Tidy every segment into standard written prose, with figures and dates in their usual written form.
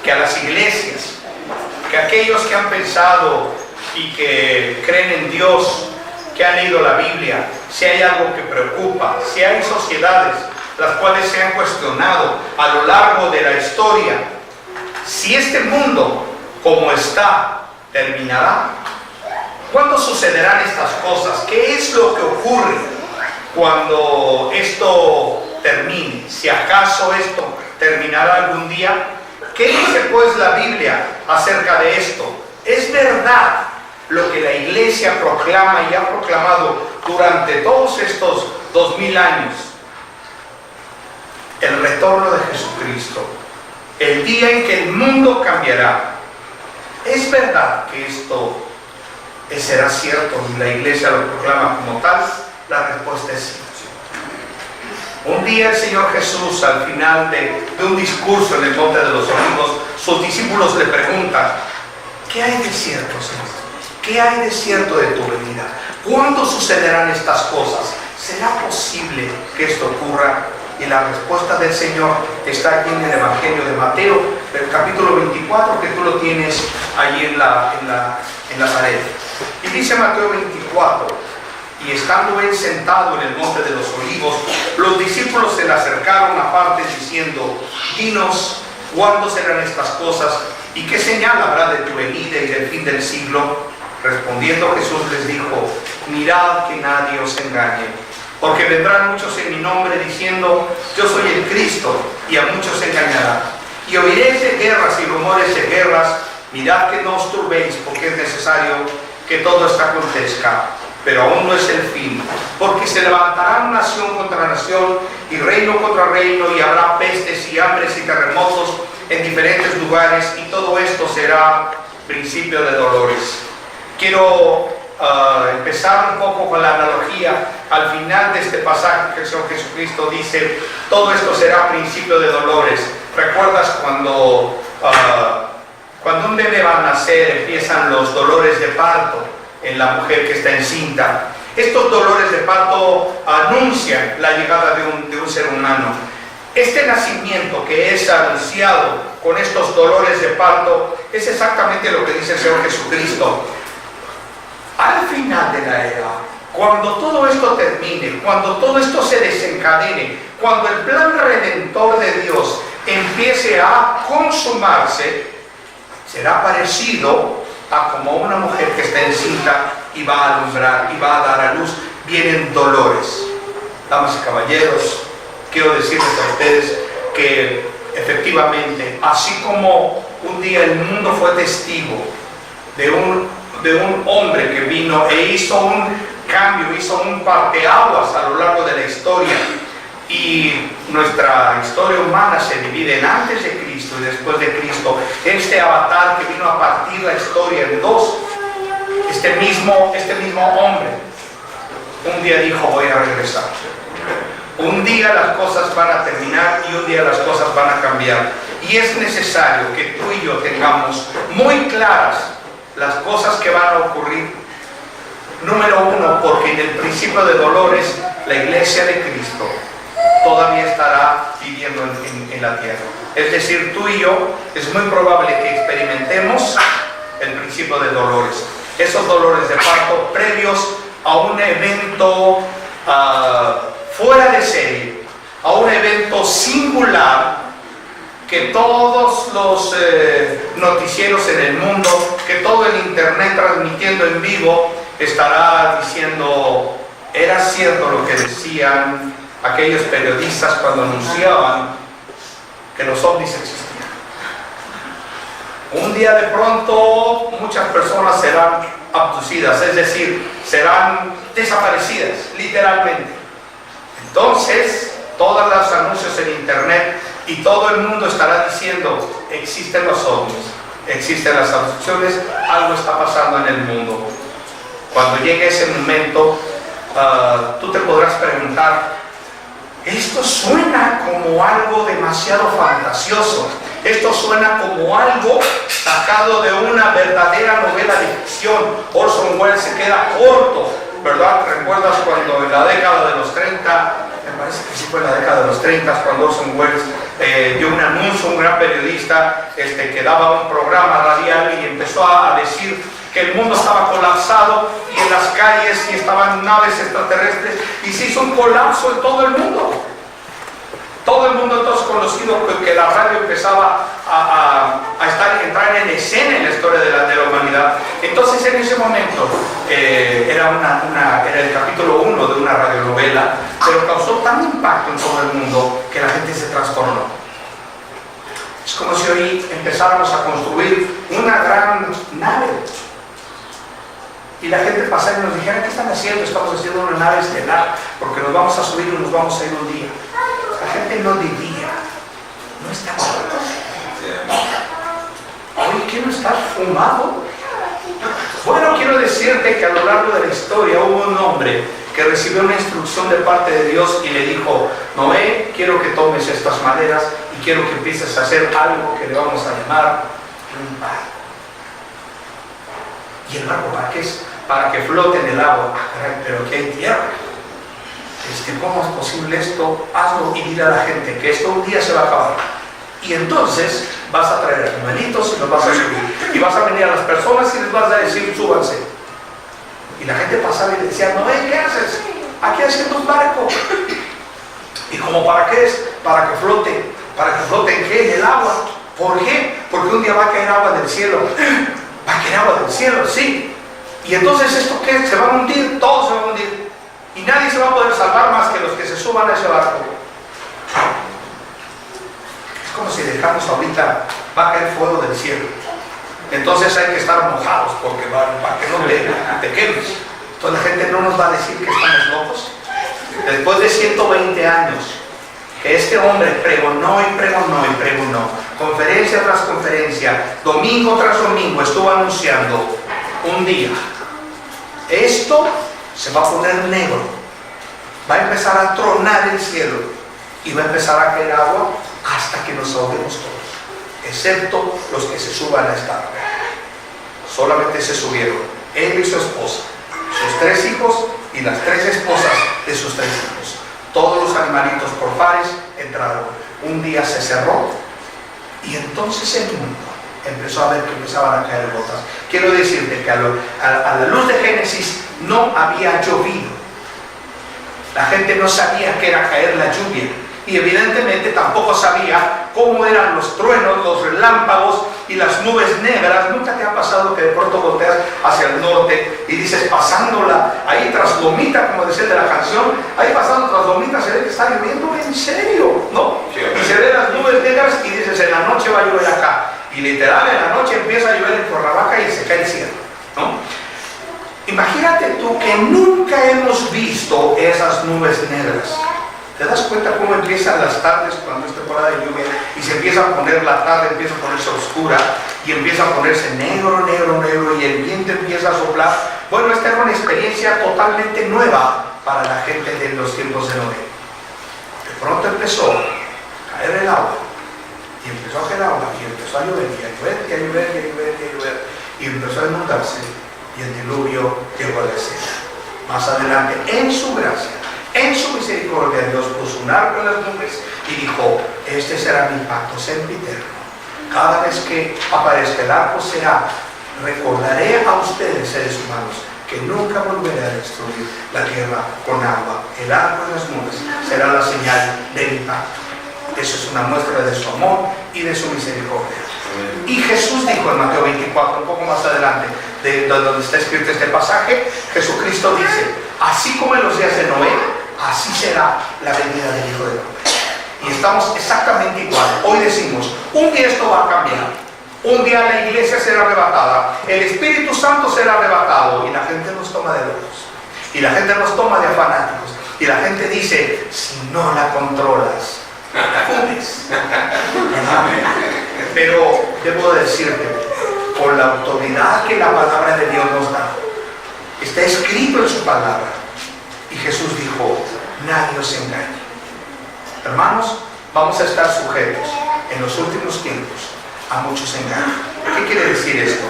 que a las iglesias, que aquellos que han pensado y que creen en Dios, que han leído la Biblia, si hay algo que preocupa, si hay sociedades las cuales se han cuestionado a lo largo de la historia, si este mundo como está terminará. ¿Cuándo sucederán estas cosas? ¿Qué es lo que ocurre cuando esto termine? Si acaso esto terminará algún día. ¿Qué dice pues la Biblia acerca de esto? ¿Es verdad lo que la iglesia proclama y ha proclamado durante todos estos 2000 años? El retorno de Jesucristo, el día en que el mundo cambiará. ¿Es verdad que esto será cierto y la iglesia lo proclama como tal? La respuesta es sí. Un día el Señor Jesús, al final de un discurso en el Monte de los Olivos, sus discípulos le preguntan: ¿qué hay de cierto, Señor? ¿Qué hay de cierto de tu venida? ¿Cuándo sucederán estas cosas? ¿Será posible que esto ocurra? Y la respuesta del Señor está aquí en el Evangelio de Mateo, el capítulo 24, que tú lo tienes allí en la pared. Y dice Mateo 24: y estando él sentado en el Monte de los Olivos, los discípulos se le acercaron aparte diciendo: dinos, ¿cuándo serán estas cosas? ¿Y qué señal habrá de tu venida y del fin del siglo? Respondiendo Jesús les dijo: mirad que nadie os engañe, porque vendrán muchos en mi nombre diciendo: yo soy el Cristo, y a muchos engañarán. Y oiréis de guerras y rumores de guerras. Mirad que no os turbéis, porque es necesario que todo esto acontezca, pero aún no es el fin, porque se levantarán nación contra nación y reino contra reino, y habrá pestes y hambres y terremotos en diferentes lugares, y todo esto será principio de dolores. Quiero empezar un poco con la analogía. Al final de este pasaje que el Señor Jesucristo dice: todo esto será principio de dolores. ¿Recuerdas cuando un bebé va a nacer, empiezan los dolores de parto en la mujer que está encinta? Estos dolores de parto anuncian la llegada de un ser humano. Este nacimiento que es anunciado con estos dolores de parto es exactamente lo que dice el Señor Jesucristo. Al final de la era, cuando todo esto termine, cuando todo esto se desencadene, cuando el plan redentor de Dios empiece a consumarse, será parecido a como una mujer que está encinta y va a alumbrar y va a dar a luz. Vienen dolores. Damas y caballeros, quiero decirles a ustedes que efectivamente, así como un día el mundo fue testigo de un hombre que vino e hizo un cambio, hizo un parteaguas a lo largo de la historia, y nuestra historia humana se divide en antes de Cristo y después de Cristo. Este avatar que vino a partir la historia en dos, este mismo hombre, un día dijo: voy a regresar. Un día las cosas van a terminar y un día las cosas van a cambiar, y es necesario que tú y yo tengamos muy claras las cosas que van a ocurrir. Número uno, porque en el principio de dolores la iglesia de Cristo todavía estará viviendo en la tierra. Es decir, tú y yo es muy probable que experimentemos el principio de dolores, esos dolores de parto previos a un evento fuera de serie, a un evento singular que todos los noticieros en el mundo, que todo el internet transmitiendo en vivo estará diciendo: era cierto lo que decían aquellos periodistas cuando anunciaban que los ovnis existían. Un día de pronto muchas personas serán abducidas, es decir, serán desaparecidas, literalmente. Entonces, todos los anuncios en internet y todo el mundo estará diciendo: existen los ovnis, existen las abducciones, algo está pasando en el mundo. Cuando llegue ese momento, tú te podrás preguntar: esto suena como algo demasiado fantasioso, esto suena como algo sacado de una verdadera novela de ficción. Orson Welles se queda corto, ¿verdad? ¿Recuerdas cuando en la década de los 30 me parece que sí fue en la década de los 30, cuando Orson Welles dio un anuncio, un gran periodista que daba un programa radial y empezó a decir que el mundo estaba colapsado y en las calles y estaban naves extraterrestres y se hizo un colapso en todo el mundo. Todo el mundo entonces conocido que la radio empezaba a entrar en escena en la historia de la humanidad. Entonces en ese momento era el capítulo 1 de una radionovela, pero causó tan impacto en todo el mundo que la gente se trastornó. Es como si hoy empezáramos a construir una gran nave y la gente pasara y nos dijera: ¿qué están haciendo? Estamos haciendo una nave estelar porque nos vamos a subir y nos vamos a ir un día. La gente no diría, no está muerto. Oye, ¿qué no está fumado? Bueno, quiero decirte que a lo largo de la historia hubo un hombre que recibió una instrucción de parte de Dios y le dijo: Noé, quiero que tomes estas maderas y quiero que empieces a hacer algo que le vamos a llamar un barco. ¿Y el barco para qué es? Para que flote en el agua. Ah, caray, pero aquí hay tierra. ¿Cómo es posible esto? Hazlo y dile a la gente que esto un día se va a acabar. Y entonces vas a traer animalitos y los vas a subir. Y vas a venir a las personas y les vas a decir: súbanse. Y la gente pasaba y le decía: Noé, ¿qué haces? Aquí haciendo un barco. ¿Y como para qué es? Para que flote. ¿Para que flote en qué? En el agua. ¿Por qué? Porque un día va a caer agua del cielo. ¿Va a caer agua del cielo? Sí. Y entonces, ¿esto qué? ¿Se va a hundir? Todo se va a hundir. Y nadie se va a poder salvar más que los que se suban a ese barco. Es como si dejamos ahorita, va a caer fuego del cielo. Entonces hay que estar mojados porque para que no te quemes. Entonces la gente no nos va a decir que estamos locos. Después de 120 años, que este hombre pregonó y pregonó y pregonó, conferencia tras conferencia, domingo tras domingo, estuvo anunciando: un día esto se va a poner negro, va a empezar a tronar el cielo y va a empezar a caer agua hasta que nos ahoguemos todos, excepto los que se suban a esta arca. Solamente se subieron él y su esposa, sus 3 hijos y las 3 esposas de sus 3 hijos. Todos los animalitos por pares entraron. Un día se cerró y entonces el mundo empezó a ver que empezaban a caer gotas. Quiero decirte que a la luz de Génesis no había llovido. La gente no sabía que era caer la lluvia y evidentemente tampoco sabía cómo eran los truenos, los relámpagos y las nubes negras. ¿Nunca te ha pasado que de pronto volteas hacia el norte y dices, pasándola ahí tras Lomita, como decía de la canción, ahí pasando tras Lomita se ve que está lloviendo en serio, ¿no? Y se ven las nubes negras y dices, en la noche va a llover acá. Y literal, en la noche empieza a llover en Cuernavaca y se cae el cielo, ¿no? Imagínate tú que nunca hemos visto esas nubes negras. ¿Te das cuenta cómo empiezan las tardes cuando es temporada de lluvia y se empieza a poner la tarde, empieza a ponerse oscura y empieza a ponerse negro, negro, negro y el viento empieza a soplar? Bueno, esta era una experiencia totalmente nueva para la gente de los tiempos de Noé. De pronto empezó a caer el agua y empezó a caer agua y empezó a llover y a llover y a llover y a llover y a llover y empezó a inundarse y el diluvio llegó a la escena. Más adelante, en su gracia, en su misericordia, Dios puso un arco en las nubes y dijo, este será mi pacto sempiterno. Cada vez que aparezca el arco será, recordaré a ustedes, seres humanos, que nunca volveré a destruir la tierra con agua. El arco en las nubes será la señal de mi pacto. Eso es una muestra de su amor y de su misericordia. Y Jesús dijo en Mateo 24, un poco más adelante, de donde está escrito este pasaje, Jesucristo dice, así como en los días de Noé, así será la venida del Hijo del Hombre. Y estamos exactamente igual. Hoy decimos, un día esto va a cambiar. Un día la iglesia será arrebatada. El Espíritu Santo será arrebatado. Y la gente nos toma de locos. Y la gente nos toma de fanáticos. Y la gente dice, si no la controlas, fundes. Pero debo decirte, por la autoridad que la palabra de Dios nos da, está escrito en su palabra. Y Jesús dijo, nadie os engañe. Hermanos, vamos a estar sujetos en los últimos tiempos a muchos engaños. ¿Qué quiere decir esto?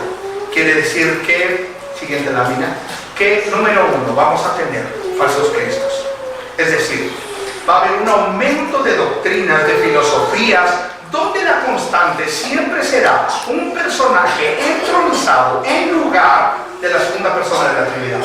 Quiere decir que, siguiente lámina, que número 1, vamos a tener falsos cristos. Es decir, va a haber un aumento de doctrinas, de filosofías, donde la constante siempre será un personaje entronizado en lugar de la segunda persona de la Trinidad.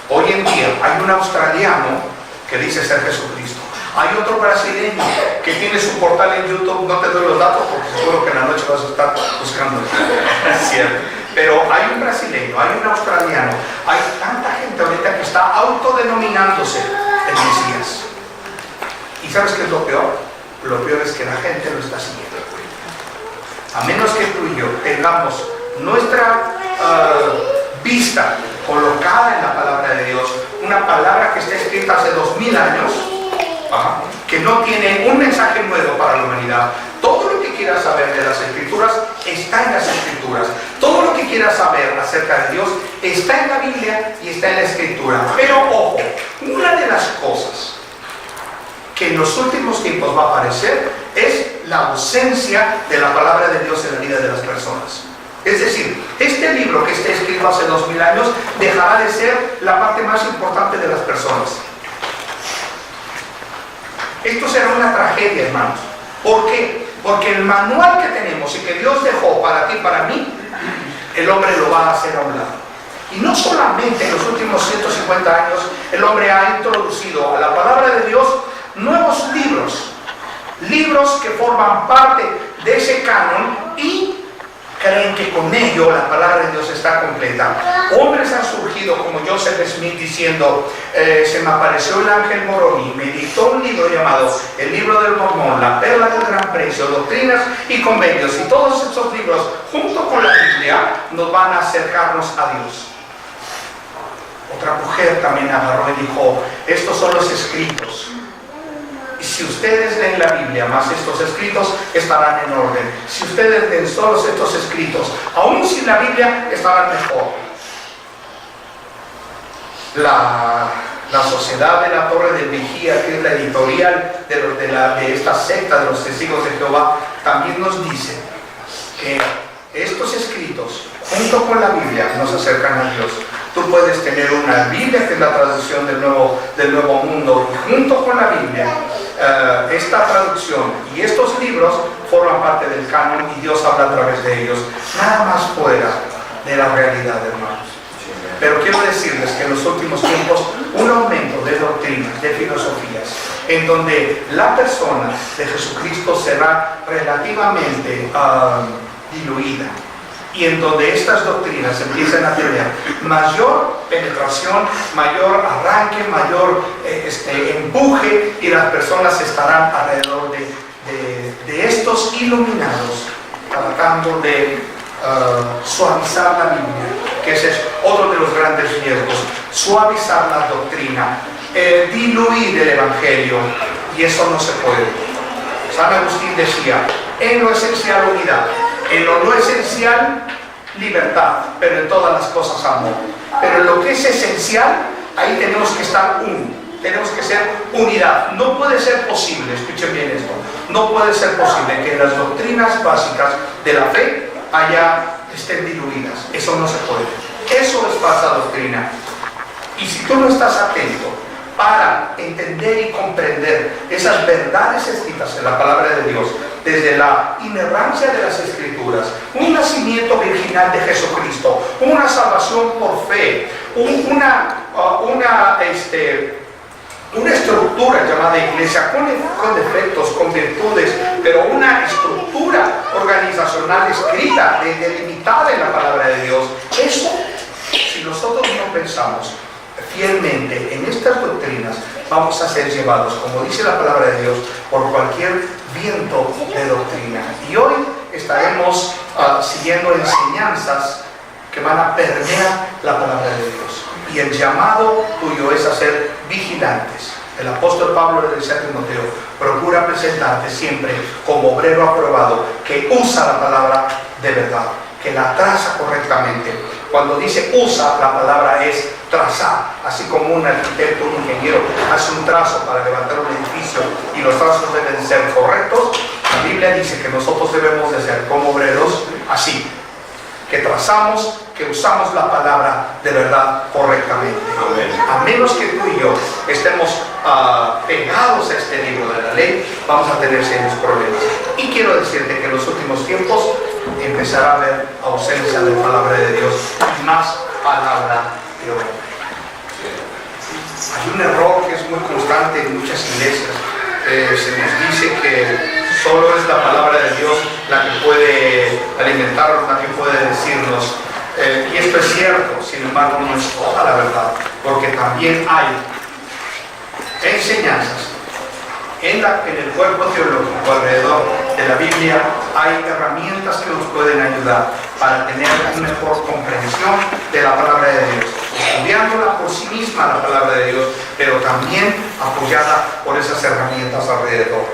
Hoy en día hay un australiano que dice ser Jesucristo. Hay otro brasileño que tiene su portal en YouTube. No te doy los datos porque seguro que en la noche vas a estar buscando. Es cierto. Pero hay un brasileño, hay un australiano, hay tanta gente ahorita que está autodenominándose el Mesías. ¿Y sabes qué es lo peor? Lo peor es que la gente lo está siguiendo. A menos que tú y yo tengamos nuestra vista colocada en la palabra de Dios, una palabra que está escrita hace 2000 años, que no tiene un mensaje nuevo para la humanidad. Todo lo que quieras saber de las Escrituras está en las Escrituras. Todo lo que quieras saber acerca de Dios está en la Biblia y está en la Escritura. Pero ojo, una de las cosas que en los últimos tiempos va a aparecer es la ausencia de la palabra de Dios en la vida de las personas. Es decir, este libro que está escrito hace 2000 años dejará de ser la parte más importante de las personas. Esto será una tragedia, hermanos. ¿Por qué? Porque el manual que tenemos y que Dios dejó para ti y para mí, el hombre lo va a hacer a un lado. Y no solamente en los últimos 150 años el hombre ha introducido a la palabra de Dios nuevos libros que forman parte de ese canon y creen que con ello la palabra de Dios está completa. Hombres han surgido como Joseph Smith diciendo, se me apareció el ángel Moroni, me dictó un libro llamado el libro del Mormón, la perla del gran precio, doctrinas y convenios, y todos estos libros junto con la Biblia nos van a acercarnos a Dios. Otra mujer también agarró y dijo, estos son los escritos. Y si ustedes leen la Biblia más estos escritos, estarán en orden. Si ustedes leen solo estos escritos, aún sin la Biblia, estarán mejor. La Sociedad de la Torre del Vigía, que es la editorial de esta secta de los Testigos de Jehová, también nos dice que estos escritos, junto con la Biblia, nos acercan a Dios. Tú puedes tener una Biblia, que es la traducción del Nuevo Mundo, y junto con la Biblia, esta traducción y estos libros forman parte del canon y Dios habla a través de ellos. Nada más fuera de la realidad, hermanos. Pero quiero decirles que en los últimos tiempos un aumento de doctrinas, de filosofías, en donde la persona de Jesucristo será relativamente diluida, y en donde estas doctrinas empiezan a tener mayor penetración, mayor arranque, mayor empuje, y las personas estarán alrededor de estos iluminados, tratando de suavizar la Biblia, que ese es otro de los grandes riesgos, suavizar la doctrina, diluir el Evangelio, y eso no se puede. San Agustín decía, en lo esencial unidad, en lo no esencial libertad, pero en todas las cosas amor. Pero en lo que es esencial, ahí tenemos que estar uno, tenemos que ser unidad. No puede ser posible, escuchen bien esto, no puede ser posible que las doctrinas básicas de la fe estén diluidas. Eso no se puede. Eso es falsa doctrina. Y si tú no estás atento para entender y comprender esas verdades escritas en la palabra de Dios, desde la inerrancia de las Escrituras, un nacimiento virginal de Jesucristo, una salvación por fe, una estructura llamada iglesia con defectos, con virtudes, pero una estructura organizacional escrita, delimitada en la palabra de Dios. Eso, si nosotros no pensamos fielmente en estas doctrinas, vamos a ser llevados, como dice la palabra de Dios, por cualquier viento de doctrina. Y hoy estaremos siguiendo enseñanzas que van a permear la palabra de Dios. Y el llamado tuyo es a ser vigilantes. El apóstol Pablo le dice a Timoteo, procura presentarte siempre como obrero aprobado, que usa la palabra de verdad, que la traza correctamente. Cuando dice usa, la palabra es trazar, así como un arquitecto, un ingeniero hace un trazo para levantar un edificio y los trazos deben ser correctos. La Biblia dice que nosotros debemos de ser como obreros así, que trazamos, que usamos la palabra de verdad correctamente. A menos que tú y yo estemos pegados a este libro de la ley, vamos a tener serios problemas. Y quiero decirte que en los últimos tiempos empezará a haber ausencia de palabra de Dios y más palabra de hombre. Hay un error que es muy constante en muchas iglesias. Se nos dice que solo es la palabra de Dios la que puede alimentarnos, la que puede decirnos. Y esto es cierto, sin embargo no es toda la verdad, porque también hay enseñanzas en el cuerpo teológico alrededor de la Biblia. Hay herramientas que nos pueden ayudar para tener una mejor comprensión de la palabra de Dios, estudiándola por sí misma la palabra de Dios, pero también apoyada por esas herramientas alrededor.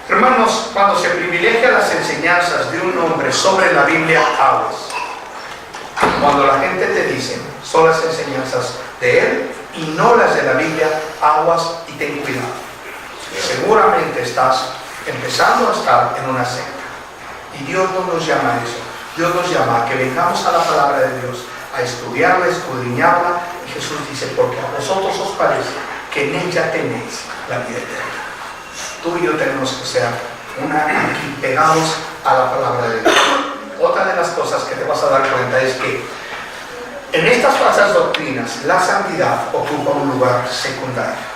Hermanos, cuando se privilegia las enseñanzas de un hombre sobre la Biblia, aguas. Cuando la gente te dice son las enseñanzas de él y no las de la Biblia, aguas y ten cuidado. Seguramente estás empezando a estar en una secta. Y Dios no nos llama a eso. Dios nos llama a que vengamos a la palabra de Dios, a estudiarla, escudriñarla. Y Jesús dice, porque a vosotros os parece que en ella tenéis la vida eterna. Tú y yo tenemos que ser aquí pegados a la palabra de Dios. Otra de las cosas que te vas a dar cuenta es que en estas falsas doctrinas la santidad ocupa un lugar secundario.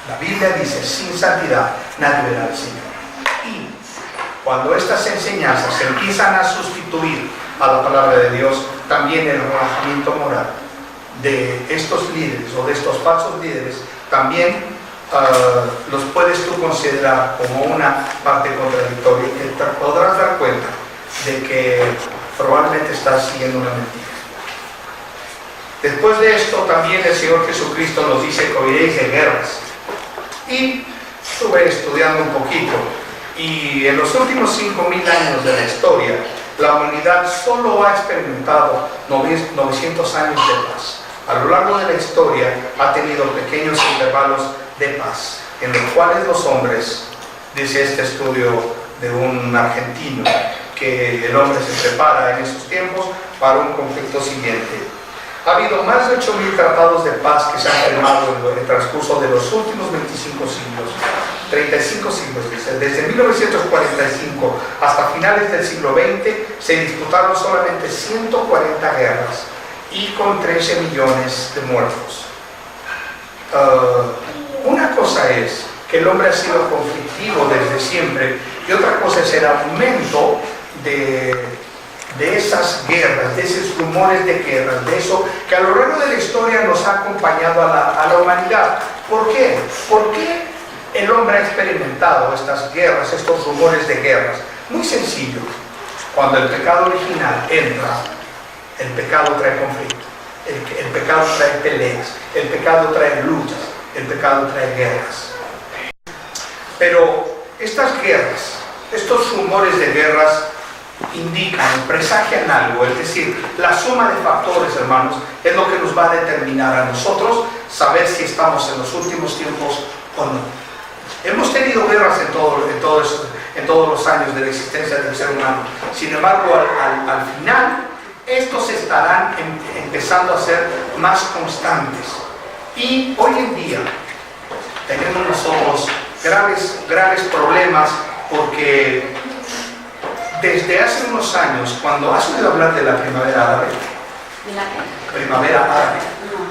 La Biblia dice, sin santidad nadie verá al Señor. Y cuando estas enseñanzas empiezan a sustituir a la palabra de Dios, también el relajamiento moral de estos líderes o de estos falsos líderes también los puedes tú considerar como una parte contradictoria, que te podrás dar cuenta de que probablemente estás siguiendo una mentira. Después de esto también el Señor Jesucristo nos dice que oiréis de guerras. Y estuve estudiando un poquito, y en los últimos 5.000 años de la historia, la humanidad solo ha experimentado 900 años de paz. A lo largo de la historia ha tenido pequeños intervalos de paz, en los cuales los hombres, dice este estudio de un argentino, que el hombre se prepara en esos tiempos para un conflicto siguiente. Ha habido más de 8.000 tratados de paz que se han firmado en el transcurso de los últimos 25 siglos, 35 siglos, dice. Desde 1945 hasta finales del siglo XX se disputaron solamente 140 guerras y con 13 millones de muertos. Una cosa es que el hombre ha sido conflictivo desde siempre, y otra cosa es el aumento de esas guerras, de esos rumores de guerras, de eso que a lo largo de la historia nos ha acompañado a la humanidad. ¿Por qué? ¿Por qué el hombre ha experimentado estas guerras, estos rumores de guerras? Muy sencillo. Cuando el pecado original entra, el pecado trae conflicto, el pecado trae peleas, el pecado trae luchas, el pecado trae guerras. Pero estas guerras, estos rumores de guerras indican, presagian algo, es decir, la suma de factores, hermanos, es lo que nos va a determinar a nosotros saber si estamos en los últimos tiempos o no. Hemos tenido guerras en todos los años de la existencia del ser humano. Sin embargo, al final, estos estarán empezando a ser más constantes. Y hoy en día tenemos nosotros graves problemas, porque desde hace unos años, cuando has oído hablar de la primavera árabe,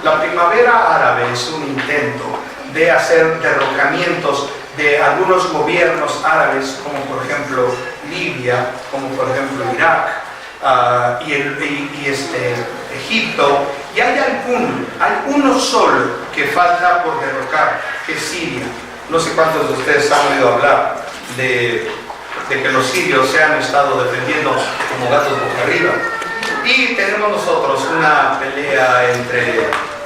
la primavera árabe es un intento de hacer derrocamientos de algunos gobiernos árabes, como por ejemplo Libia, como por ejemplo Irak, Egipto, y hay uno solo que falta por derrocar, que es Siria. No sé cuántos de ustedes han oído hablar de que los sirios se han estado defendiendo como gatos boca arriba. Y tenemos nosotros una pelea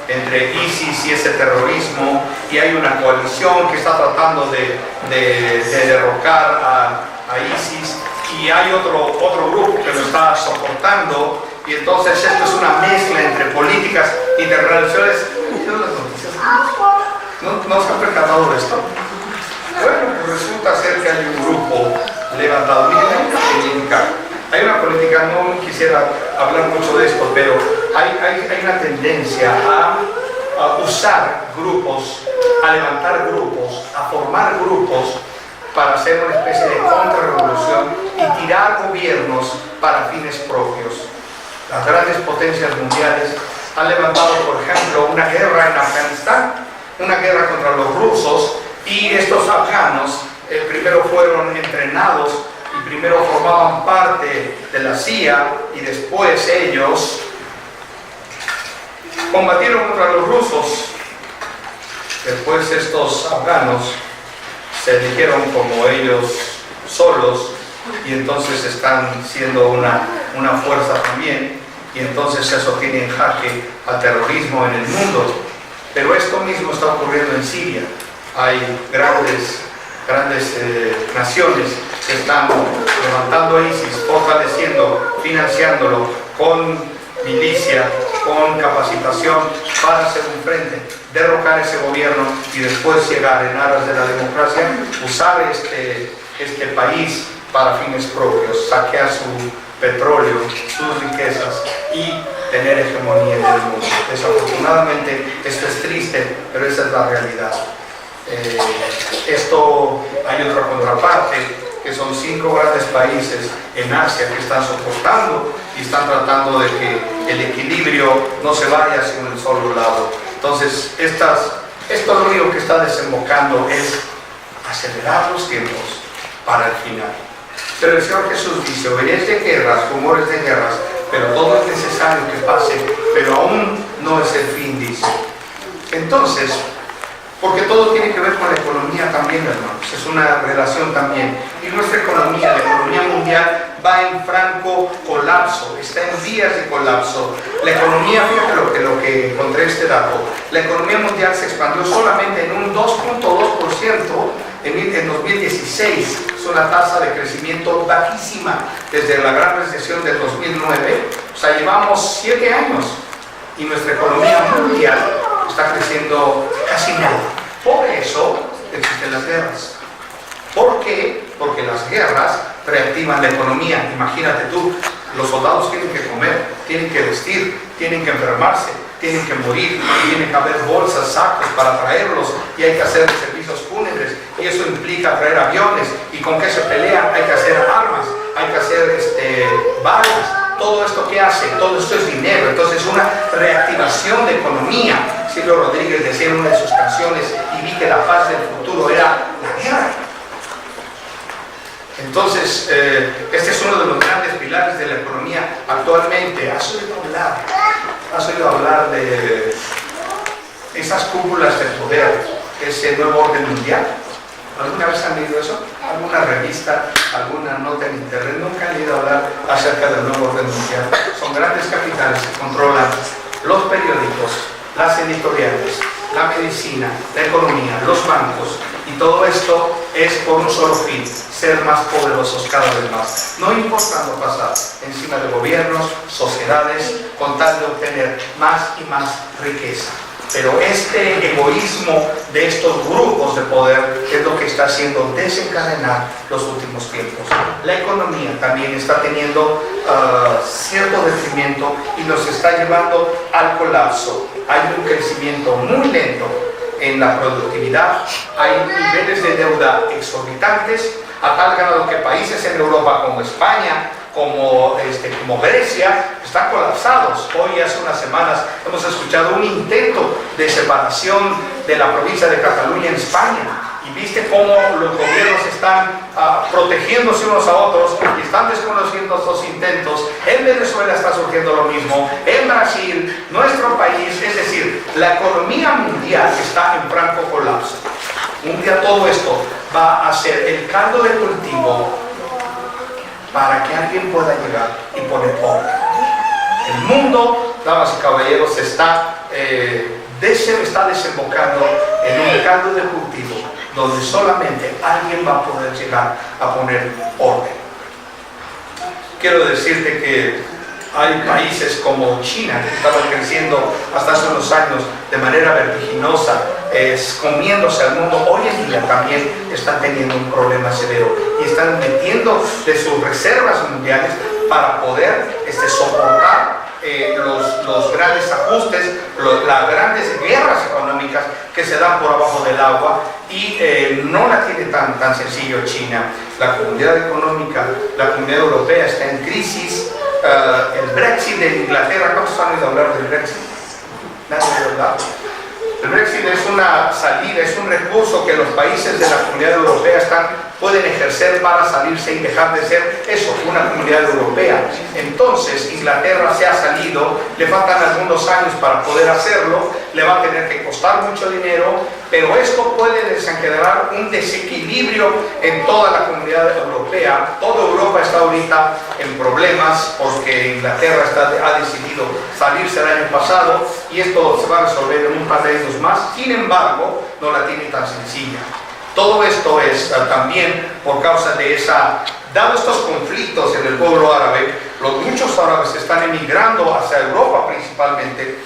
entre ISIS y ese terrorismo, y hay una coalición que está tratando de derrocar a ISIS, y hay otro grupo que lo está soportando, y entonces esto es una mezcla entre políticas y de relaciones. ¿No se han percatado de esto? Bueno, pues resulta ser que hay un grupo levantado. Hay una política, no quisiera hablar mucho de esto, pero hay una tendencia usar grupos, a levantar grupos, a formar grupos para hacer una especie de contrarrevolución y tirar gobiernos para fines propios. Las grandes potencias mundiales han levantado, por ejemplo, una guerra en Afganistán, una guerra contra los rusos, y estos afganos primero fueron entrenados y primero formaban parte de la CIA, y después ellos combatieron contra los rusos. Después estos afganos se eligieron como ellos solos, y entonces están siendo una fuerza también, y entonces eso tiene en jaque al terrorismo en el mundo. Pero esto mismo está ocurriendo en Siria. Hay grandes naciones que están levantando a ISIS, fortaleciendo, financiándolo con milicia, con capacitación, para hacer un frente, derrocar ese gobierno y después llegar en aras de la democracia, usar este país para fines propios, saquear su petróleo, sus riquezas y tener hegemonía en el mundo. Desafortunadamente esto es triste, pero esa es la realidad. Hay otra contraparte, que son 5 grandes países en Asia que están soportando y están tratando de que el equilibrio no se vaya hacia un solo lado. Entonces, esto lo único que está desembocando es acelerar los tiempos para el final. Pero el Señor Jesús dice: oiréis de guerras, rumores de guerras, pero todo es necesario que pase, pero aún no es el fin, dice. Entonces, porque todo tiene que ver con la economía también, hermanos, es una relación también. Y nuestra economía, la economía mundial, va en franco colapso, está en vías de colapso. La economía, fíjate lo que encontré este dato, la economía mundial se expandió solamente en un 2.2% en 2016. Es una tasa de crecimiento bajísima desde la gran recesión del 2009. O sea, llevamos 7 años y nuestra economía mundial está creciendo casi nada. Por eso existen las guerras. ¿Por qué? Porque las guerras reactivan la economía. Imagínate tú, los soldados tienen que comer, tienen que vestir, tienen que enfermarse, tienen que morir, tienen que haber bolsas, sacos para traerlos, y hay que hacer servicios fúnebres, y eso implica traer aviones. ¿Y con qué se pelean? Hay que hacer armas, hay que hacer balas. Todo esto que hace, todo esto es dinero. Entonces, una reactivación de economía. Silvio Rodríguez decía en una de sus canciones: y vi que la paz del futuro era la guerra. Entonces, este es uno de los grandes pilares de la economía actualmente. ¿Has oído hablar de esas cúpulas de poder, ese nuevo orden mundial? ¿Alguna vez han leído eso? ¿Alguna revista, alguna nota en internet? Nunca han leído hablar acerca del nuevo orden mundial. Son grandes capitales que controlan los periódicos, las editoriales, la medicina, la economía, los bancos, y todo esto es por un solo fin: ser más poderosos cada vez más, no importando pasar encima de gobiernos, sociedades, con tal de obtener más y más riqueza. Pero este egoísmo de estos grupos de poder es lo que está haciendo desencadenar los últimos tiempos. La economía también está teniendo cierto detrimento y nos está llevando al colapso. Hay un crecimiento muy lento en la productividad, hay niveles de deuda exorbitantes, a tal grado que países en Europa como España, como Grecia, están colapsados. Hoy, hace unas semanas, hemos escuchado un intento de separación de la provincia de Cataluña en España, y viste cómo los gobiernos están protegiéndose unos a otros y están desconociendo estos intentos. En Venezuela está surgiendo lo mismo, en Brasil, nuestro país. Es decir, la economía mundial está en franco colapso. Un día todo esto va a ser el caldo de cultivo para que alguien pueda llegar y poner orden. El mundo, damas y caballeros, está desembocando en un caldo de cultivo donde solamente alguien va a poder llegar a poner orden. Quiero decirte que hay países como China, que estaban creciendo hasta hace unos años de manera vertiginosa, comiéndose al mundo. Hoy en día también están teniendo un problema severo y están metiendo de sus reservas mundiales para poder soportar los grandes ajustes, las grandes guerras económicas que se dan por abajo del agua, y no la tiene tan sencillo China. La comunidad económica, la comunidad europea está en crisis. El Brexit de Inglaterra, ¿cuántos han oído hablar del Brexit? Nadie ha hablado. El Brexit es una salida, es un recurso que los países de la comunidad europea pueden ejercer para salirse y dejar de ser eso, una comunidad europea. Entonces Inglaterra se ha salido, le faltan algunos años para poder hacerlo, le va a tener que costar mucho dinero, pero esto puede desencadenar un desequilibrio en toda la comunidad europea. Toda Europa está ahorita en problemas porque Inglaterra ha decidido salirse el año pasado, y esto se va a resolver en un par de años más. Sin embargo, no la tiene tan sencilla. Todo esto es también por causa de dado estos conflictos en el pueblo árabe, muchos árabes están emigrando hacia Europa principalmente,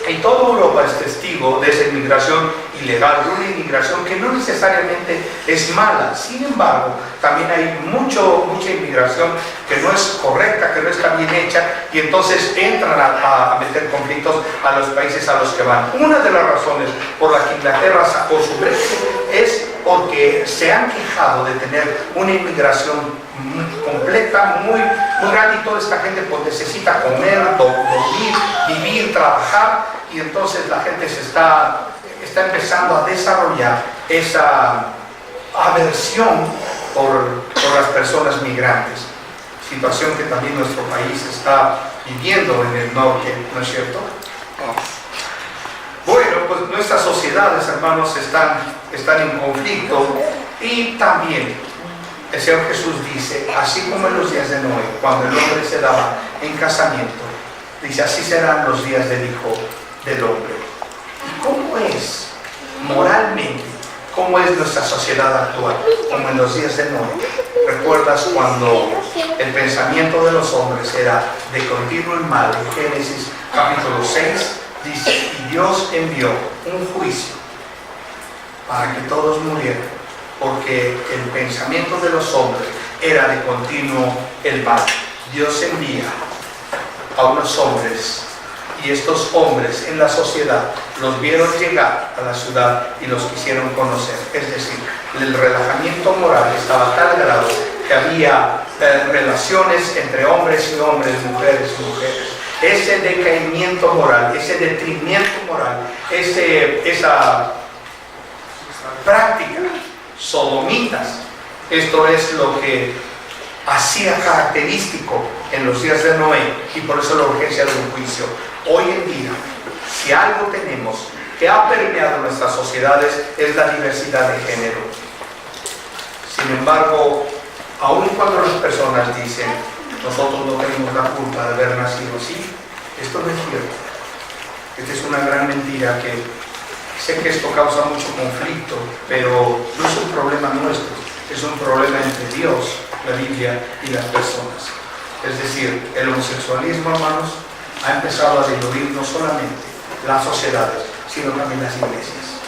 y toda Europa es testigo de esa inmigración ilegal, de una inmigración que no necesariamente es mala. Sin embargo, también hay mucha inmigración que no es correcta, que no está bien hecha, y entonces entran a meter conflictos a los países a los que van. Una de las razones por las que Inglaterra sacó su Brexit es porque se han quejado de tener una inmigración completa, muy grande, y toda esta gente pues necesita comer, dormir, vivir, trabajar, y entonces la gente está empezando a desarrollar esa aversión por las personas migrantes, situación que también nuestro país está viviendo en el norte, ¿no es cierto? Bueno, pues nuestras sociedades, hermanos, están en conflicto, y también el Señor Jesús dice, así como en los días de Noé, cuando el hombre se daba en casamiento, dice, así serán los días del Hijo del Hombre. ¿Y cómo es moralmente? ¿Cómo es nuestra sociedad actual? Como en los días de Noé. ¿Recuerdas cuando el pensamiento de los hombres era de continuo el mal? En Génesis capítulo 6 dice, y Dios envió un juicio para que todos murieran, porque el pensamiento de los hombres era de continuo el mal. Dios envía a unos hombres, y estos hombres en la sociedad los vieron llegar a la ciudad y los quisieron conocer. Es decir, el relajamiento moral estaba a tal grado que había relaciones entre hombres y hombres, mujeres y mujeres. Ese decaimiento moral, ese detrimento moral, esa práctica sodomitas, esto es lo que hacía característico en los días de Noé, y por eso la urgencia de un juicio. Hoy en día, si algo tenemos que ha permeado nuestras sociedades, es la diversidad de género. Sin embargo, aun cuando las personas dicen, nosotros no tenemos la culpa de haber nacido así, esto no es cierto. Esta es una gran mentira que sé que esto causa mucho conflicto, pero no es un problema nuestro, es un problema entre Dios, la Biblia y las personas. Es decir, el homosexualismo, hermanos, ha empezado a diluir no solamente las sociedades, sino también las iglesias.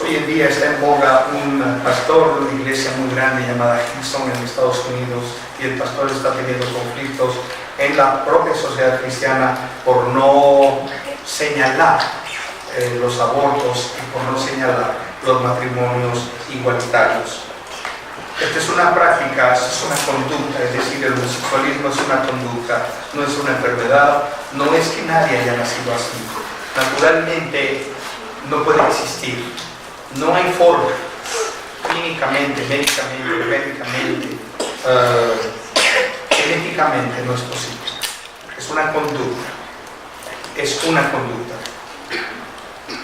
Hoy en día está en boga un pastor de una iglesia muy grande llamada Hillsong en Estados Unidos, y el pastor está teniendo conflictos en la propia sociedad cristiana por no señalar los abortos y por no señalar los matrimonios igualitarios. Esta es una práctica, es una conducta, es decir, el homosexualismo es una conducta, no es una enfermedad, no es que nadie haya nacido así. Naturalmente no puede existir, no hay forma, clínicamente, médicamente, genéticamente no es posible. Es una conducta, es una conducta.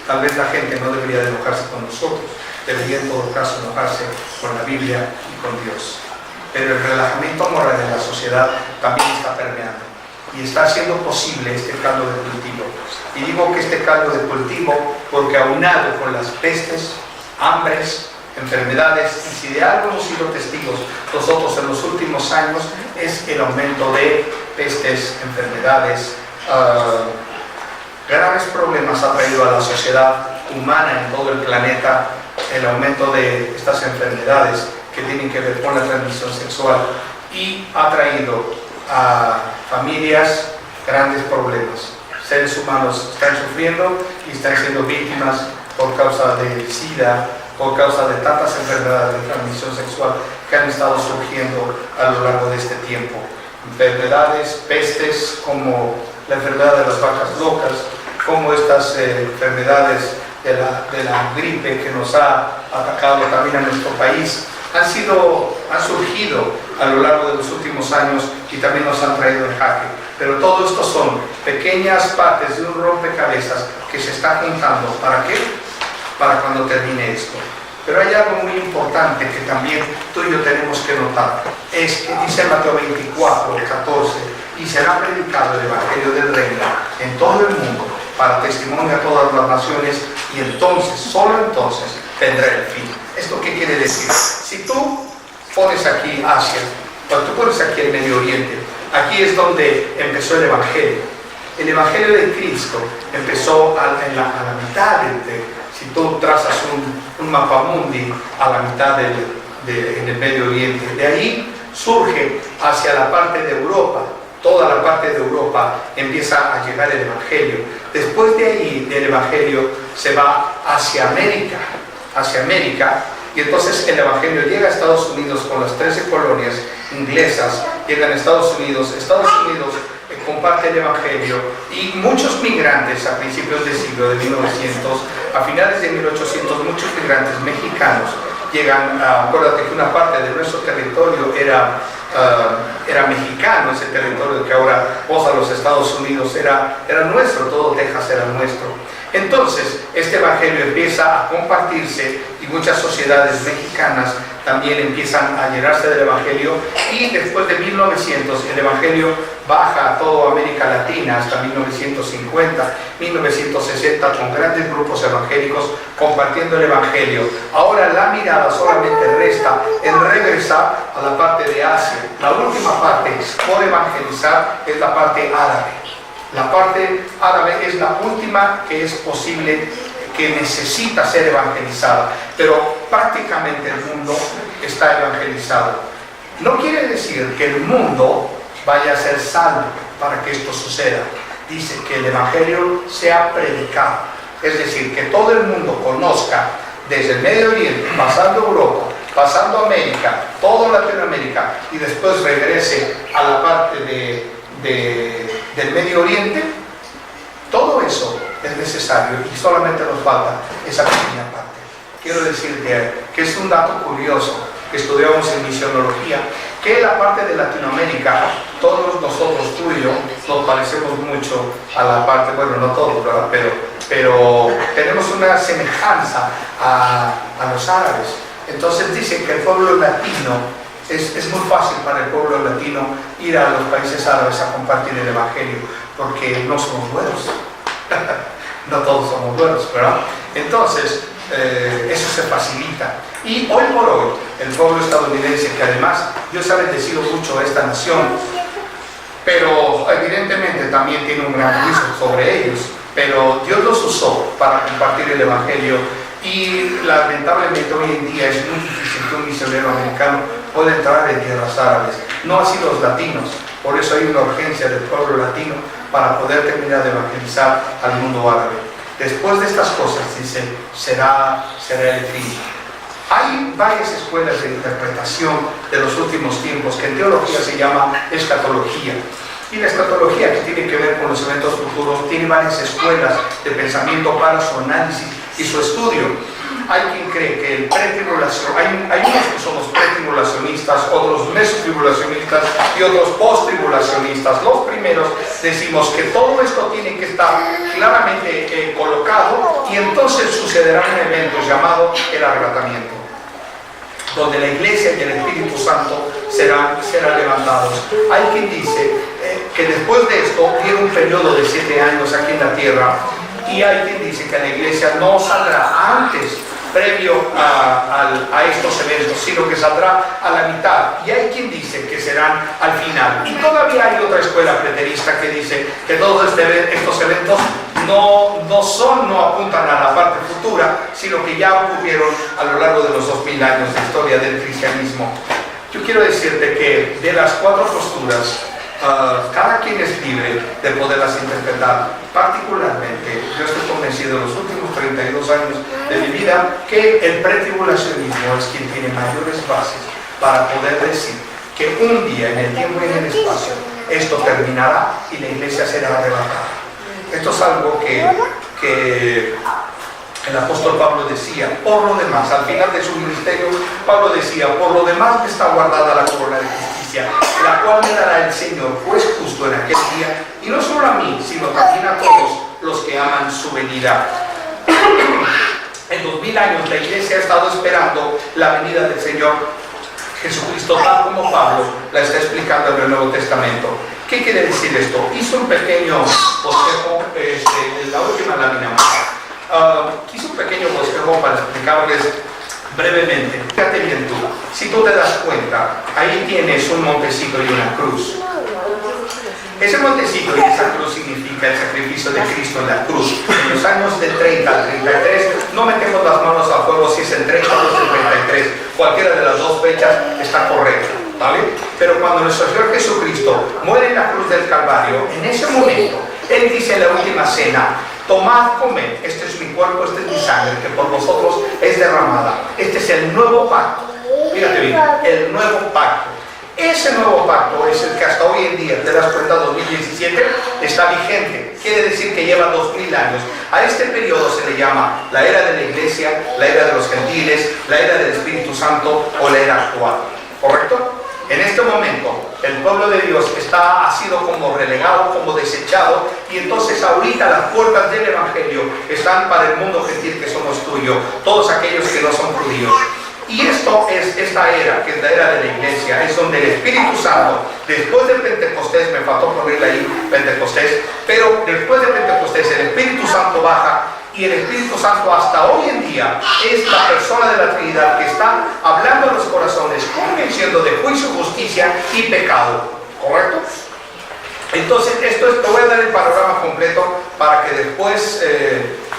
Tal vez la gente no debería de enojarse con nosotros, debería en todo caso enojarse con la Biblia y con Dios. Pero el relajamiento moral de la sociedad también está permeando, y está haciendo posible este caldo de cultivo. Y digo que este caldo de cultivo porque, aunado con las pestes, hambres, enfermedades, y si de algo hemos sido testigos nosotros en los últimos años, es el aumento de pestes, enfermedades, graves problemas ha traído a la sociedad humana en todo el planeta el aumento de estas enfermedades que tienen que ver con la transmisión sexual, y ha traído familias, grandes problemas. Seres humanos están sufriendo y están siendo víctimas por causa del SIDA, por causa de tantas enfermedades de transmisión sexual que han estado surgiendo a lo largo de este tiempo. Enfermedades, pestes, como la enfermedad de las vacas locas, como estas enfermedades de la gripe que nos ha atacado también a nuestro país, han surgido a lo largo de los últimos años y también nos han traído en jaque. Pero todo esto son pequeñas partes de un rompecabezas que se está juntando. ¿Para qué? Para cuando termine esto. Pero hay algo muy importante que también tú y yo tenemos que notar. Es que dice Mateo 24, 14, y será predicado el Evangelio del Reino en todo el mundo para testimonio a todas las naciones, y entonces, solo entonces, vendrá el fin. ¿Esto qué quiere decir? Si tú pones aquí Asia, cuando tú pones aquí el Medio Oriente, aquí es donde empezó el Evangelio. El Evangelio de Cristo empezó a la mitad si tú trazas un mapamundi a la mitad en el Medio Oriente. De ahí surge hacia la parte de Europa. Toda la parte de Europa empieza a llegar el Evangelio. Después de ahí, del Evangelio, se va hacia América, y entonces el Evangelio llega a Estados Unidos con las 13 colonias inglesas, llegan a Estados Unidos comparte el Evangelio, y muchos migrantes a principios del siglo de 1900, a finales de 1800, muchos migrantes mexicanos llegan. Acuérdate que una parte de nuestro territorio era mexicano, ese territorio que ahora vos a los Estados Unidos era nuestro, todo Texas era nuestro. Entonces este Evangelio empieza a compartirse y muchas sociedades mexicanas también empiezan a llenarse del Evangelio, y después de 1900 el Evangelio baja a toda América Latina hasta 1950, 1960, con grandes grupos evangélicos compartiendo el Evangelio. Ahora la mirada solamente resta en regresar a la parte de Asia. La última parte por evangelizar es la parte árabe. La parte árabe es la última que es posible, que necesita ser evangelizada, pero prácticamente el mundo está evangelizado. No quiere decir que el mundo vaya a ser salvo para que esto suceda. Dice que el Evangelio sea predicado, es decir, que todo el mundo conozca, desde el Medio Oriente, pasando Europa, pasando América, todo Latinoamérica, y después regrese a la parte del Medio Oriente. Todo eso es necesario y solamente nos falta esa pequeña parte. Quiero decirte que es un dato curioso que estudiamos en misionología, que la parte de Latinoamérica, todos nosotros, tú y yo, nos parecemos mucho a la parte, bueno, no todos, ¿verdad? Pero tenemos una semejanza a los árabes. Entonces dicen que el pueblo latino, es muy fácil para el pueblo latino ir a los países árabes a compartir el Evangelio, porque no somos buenos. No todos somos buenos, ¿verdad? Entonces, eso se facilita. Y hoy por hoy, el pueblo estadounidense, que además Dios ha bendecido mucho a esta nación, pero evidentemente también tiene un gran juicio sobre ellos, pero Dios los usó para compartir el Evangelio, y lamentablemente hoy en día es muy difícil que un misionero americano pueda entrar en tierras árabes, no así los latinos. Por eso hay una urgencia del pueblo latino para poder terminar de evangelizar al mundo árabe. Después de estas cosas, dice, será el fin. Hay varias escuelas de interpretación de los últimos tiempos que en teología se llama escatología. Y la escatología, que tiene que ver con los eventos futuros, tiene varias escuelas de pensamiento para su análisis y su estudio. Hay quien cree que el pretribulación, hay unos que somos pretribulacionistas, otros mesotribulacionistas y otros posttribulacionistas. Los primeros decimos que todo esto tiene que estar claramente colocado, y entonces sucederá un evento llamado el arrebatamiento, donde la Iglesia y el Espíritu Santo serán levantados. Hay quien dice que después de esto viene un periodo de 7 años aquí en la tierra, y hay quien dice que la Iglesia no saldrá antes, previo a estos eventos, sino que saldrá a la mitad, y hay quien dice que serán al final. Y todavía hay otra escuela preterista que dice que todos estos eventos no apuntan a la parte futura, sino que ya ocurrieron a lo largo de los 2000 años de historia del cristianismo. Yo quiero decirte que de las 4 posturas cada quien es libre de poderlas interpretar. Particularmente, yo estoy convencido en los últimos 32 años de mi vida que el pretribulacionismo es quien tiene mayores bases para poder decir que un día en el tiempo y en el espacio esto terminará y la iglesia será arrebatada. Esto es algo que el apóstol Pablo decía. Por lo demás, al final de su ministerio, Pablo decía: por lo demás está guardada la corona de justicia, la cual me dará el Señor, juez justo, en aquel día, y no solo a mí, sino también a todos los que aman su venida. En 2000 años la iglesia ha estado esperando la venida del Señor Jesucristo, tal como Pablo la está explicando en el Nuevo Testamento. ¿Qué quiere decir esto? Hizo un pequeño bosquejo, en la última lámina más. Hizo un pequeño bosquejo para explicarles brevemente. Fíjate bien tú, si tú te das cuenta, ahí tienes un montecito y una cruz. Ese montecito y esa cruz significa el sacrificio de Cristo en la cruz. En los años del 30 al 33, no metemos las manos al fuego si es el 30 o es el 33. Cualquiera de las dos fechas está correcta, ¿vale? Pero cuando nuestro Señor Jesucristo muere en la cruz del Calvario, en ese momento, Él dice en la última cena: tomad, comed, este es mi cuerpo, este es mi sangre, que por vosotros es derramada. Este es el nuevo pacto. Fíjate bien, el nuevo pacto. Ese nuevo pacto es el que hasta hoy en día, te das cuenta, 2017, está vigente. Quiere decir que lleva 2000 años. A este periodo se le llama la era de la iglesia, la era de los gentiles, la era del Espíritu Santo o la era actual. ¿Correcto? En este momento, el pueblo de Dios ha sido como relegado, como desechado, y entonces ahorita las puertas del Evangelio están para el mundo gentil que somos tuyos, todos aquellos que no son judíos. Y esto es esta era, que es la era de la iglesia, es donde el Espíritu Santo, después de Pentecostés, me faltó ponerle ahí Pentecostés, pero después de Pentecostés el Espíritu Santo baja, y el Espíritu Santo hasta hoy en día es la persona de la Trinidad que está hablando a los corazones, convenciendo de juicio, justicia y pecado. ¿Correcto? Entonces, te voy a dar el panorama completo para que después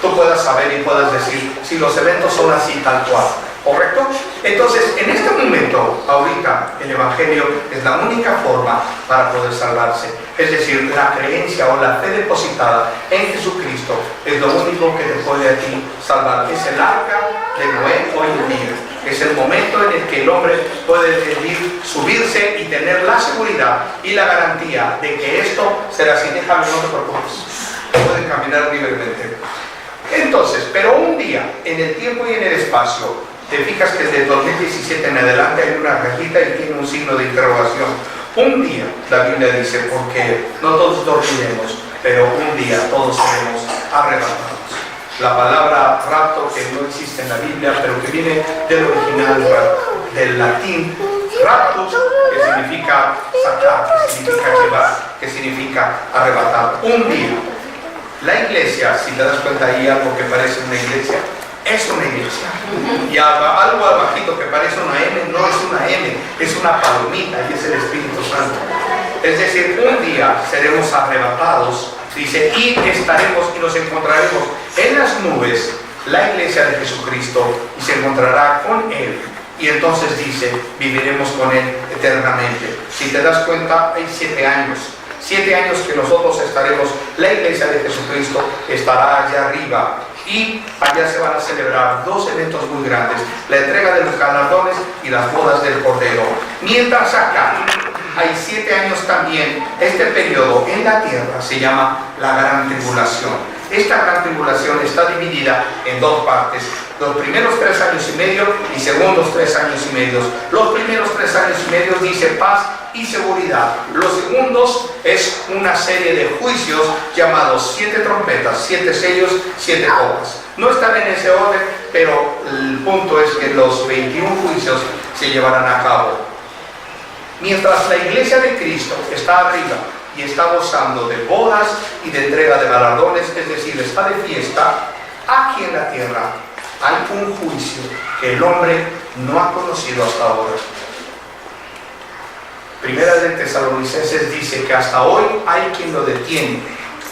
tú puedas saber y puedas decir si los eventos son así tal cual. ¿Correcto? Entonces, en este momento, ahorita, el Evangelio es la única forma para poder salvarse. Es decir, la creencia o la fe depositada en Jesucristo es lo único que te puede a ti salvar. Es el arca de Noé hoy en día. Es el momento en el que el hombre puede decidir subirse y tener la seguridad y la garantía de que esto será así. Déjame, no te preocupes. Pueden caminar libremente. Entonces, pero un día, en el tiempo y en el espacio, te fijas que desde 2017 en adelante hay una rayita y tiene un signo de interrogación. Un día, la Biblia dice, porque no todos dormiremos, pero un día todos seremos arrebatados. La palabra rapto, que no existe en la Biblia, pero que viene del original, del latín raptus, que significa sacar, que significa llevar, que significa arrebatar. Un día, la iglesia, si te das cuenta ahí algo que parece una iglesia, es una iglesia. Y algo abajito que parece una M, no es una M, es una palomita, y es el Espíritu Santo. Es decir, un día seremos arrebatados, dice, y estaremos y nos encontraremos en las nubes, la iglesia de Jesucristo, y se encontrará con Él. Y entonces dice, viviremos con Él eternamente. Si te das cuenta, hay 7 años. 7 años que nosotros estaremos, la iglesia de Jesucristo estará allá arriba. Y allá se van a celebrar 2 eventos muy grandes: la entrega de los galardones y las bodas del Cordero. Mientras acá hay 7 años también, este periodo en la tierra se llama la Gran Tribulación. Esta Gran Tribulación está dividida en 2 partes: los primeros 3 años y medio y segundos 3 años y medio. Los primeros 3 años y medio dice paz y seguridad. Los segundos es una serie de juicios llamados 7 trompetas, 7 sellos, 7 copas. No están en ese orden, pero el punto es que los 21 juicios se llevarán a cabo. Mientras la iglesia de Cristo está arriba y está gozando de bodas y de entrega de galardones, es decir, está de fiesta, aquí en la tierra hay un juicio que el hombre no ha conocido hasta ahora. Primera de Tesalonicenses dice que hasta hoy hay quien lo detiene.